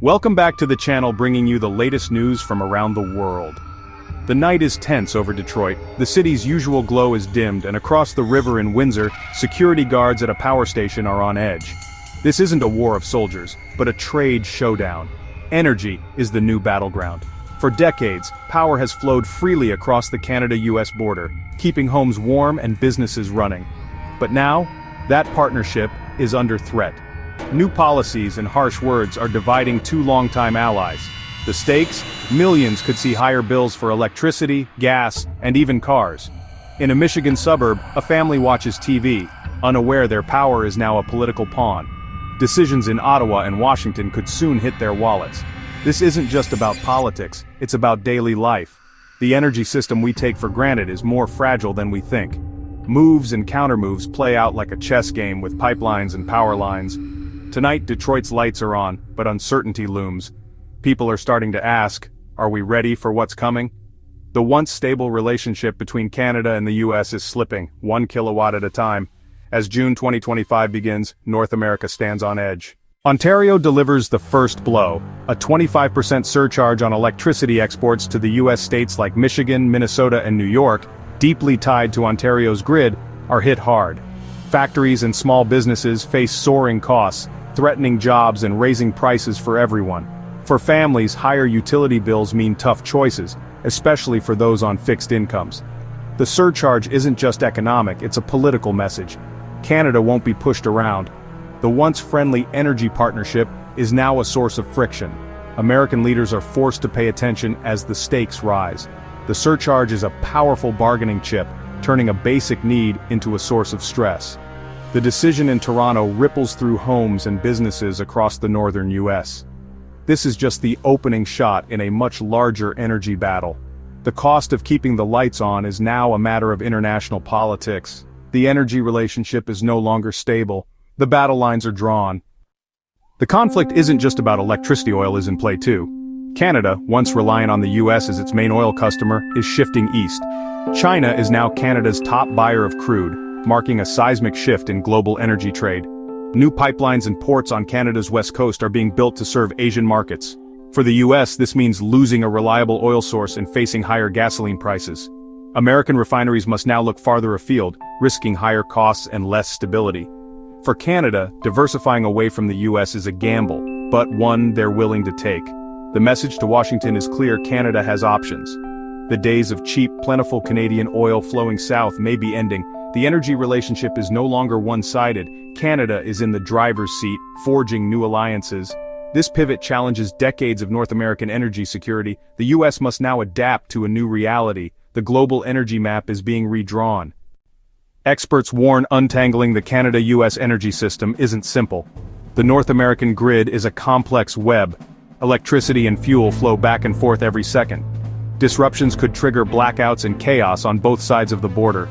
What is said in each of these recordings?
Welcome back to the channel bringing you the latest news from around the world. The night is tense over Detroit, the city's usual glow is dimmed, and across the river in Windsor, security guards at a power station are on edge. This isn't a war of soldiers, but a trade showdown. Energy is the new battleground. For decades, power has flowed freely across the Canada-US border, keeping homes warm and businesses running. But now, that partnership is under threat. New policies and harsh words are dividing two longtime allies. The stakes? Millions could see higher bills for electricity, gas, and even cars. In a Michigan suburb, a family watches TV, unaware their power is now a political pawn. Decisions in Ottawa and Washington could soon hit their wallets. This isn't just about politics, it's about daily life. The energy system we take for granted is more fragile than we think. Moves and countermoves play out like a chess game with pipelines and power lines. Tonight, Detroit's lights are on, but uncertainty looms. People are starting to ask, are we ready for what's coming? The once stable relationship between Canada and the US is slipping, 1 kilowatt at a time. As June 2025 begins, North America stands on edge. Ontario delivers the first blow. A 25% surcharge on electricity exports to the US states like Michigan, Minnesota, and New York, deeply tied to Ontario's grid, are hit hard. Factories and small businesses face soaring costs, threatening jobs and raising prices for everyone. For families, higher utility bills mean tough choices, especially for those on fixed incomes. The surcharge isn't just economic, it's a political message. Canada won't be pushed around. The once friendly energy partnership is now a source of friction. American leaders are forced to pay attention as the stakes rise. The surcharge is a powerful bargaining chip, turning a basic need into a source of stress. The decision in Toronto ripples through homes and businesses across the northern US. This is just the opening shot in a much larger energy battle. The cost of keeping the lights on is now a matter of international politics. The energy relationship is no longer stable. The battle lines are drawn. The conflict isn't just about electricity. Oil is in play too. Canada, once reliant on the US as its main oil customer, is shifting east. China is now Canada's top buyer of crude, marking a seismic shift in global energy trade. New pipelines and ports on Canada's west coast are being built to serve Asian markets. For the US, this means losing a reliable oil source and facing higher gasoline prices. American refineries must now look farther afield, risking higher costs and less stability. For Canada, diversifying away from the US is a gamble, but one they're willing to take. The message to Washington is clear: Canada has options. The days of cheap, plentiful Canadian oil flowing south may be ending. The energy relationship is no longer one-sided. Canada is in the driver's seat, forging new alliances. This pivot challenges decades of North American energy security. The US must now adapt to a new reality. The global energy map is being redrawn. Experts warn untangling the Canada-US energy system isn't simple. The North American grid is a complex web. Electricity and fuel flow back and forth every second. Disruptions could trigger blackouts and chaos on both sides of the border.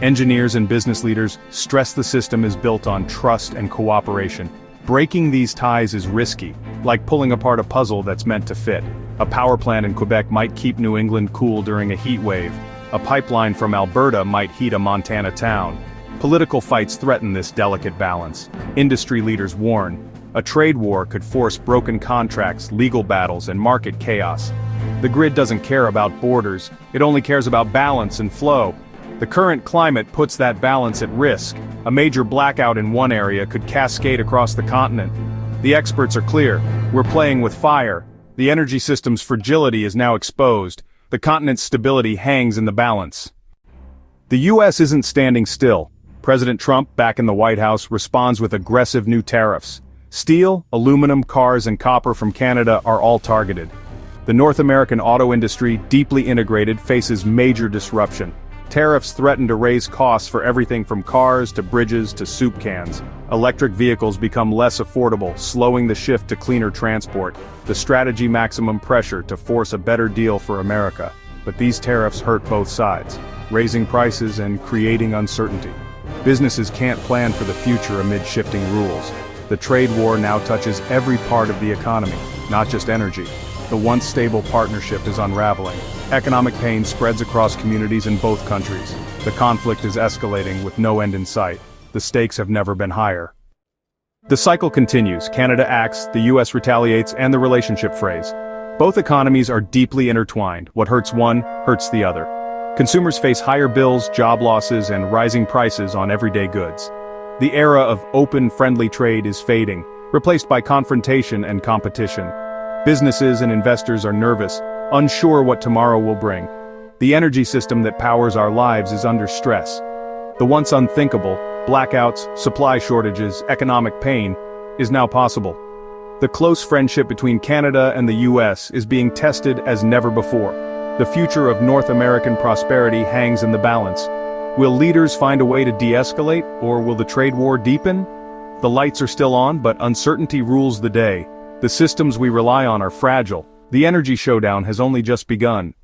Engineers and business leaders stress the system is built on trust and cooperation. Breaking these ties is risky, like pulling apart a puzzle that's meant to fit. A power plant in Quebec might keep New England cool during a heat wave. A pipeline from Alberta might heat a Montana town. Political fights threaten this delicate balance. Industry leaders warn. A trade war could force broken contracts, legal battles, and market chaos. The grid doesn't care about borders, it only cares about balance and flow. The current climate puts that balance at risk. A major blackout in one area could cascade across the continent. The experts are clear: we're playing with fire. The energy system's fragility is now exposed. The continent's stability hangs in the balance. The US isn't standing still. President Trump, back in the White House, responds with aggressive new tariffs. Steel, aluminum, cars, and copper from Canada are all targeted. The North American auto industry, deeply integrated, faces major disruption. Tariffs threaten to raise costs for everything from cars to bridges to soup cans. Electric vehicles become less affordable, slowing the shift to cleaner transport. The strategy: maximum pressure to force a better deal for America. But these tariffs hurt both sides, raising prices and creating uncertainty. Businesses can't plan for the future amid shifting rules. The trade war now touches every part of the economy, not just energy. The once stable partnership is unraveling. Economic pain spreads across communities in both countries. The conflict is escalating with no end in sight. The stakes have never been higher. The cycle continues. Canada acts, the US retaliates, and the relationship frays. Both economies are deeply intertwined. What hurts one, hurts the other. Consumers face higher bills, job losses, and rising prices on everyday goods. The era of open, friendly trade is fading, replaced by confrontation and competition. Businesses and investors are nervous, unsure what tomorrow will bring. The energy system that powers our lives is under stress. The once unthinkable, blackouts, supply shortages, economic pain, is now possible. The close friendship between Canada and the US is being tested as never before. The future of North American prosperity hangs in the balance. Will leaders find a way to de-escalate, or will the trade war deepen? The lights are still on, but uncertainty rules the day. The systems we rely on are fragile. The energy showdown has only just begun.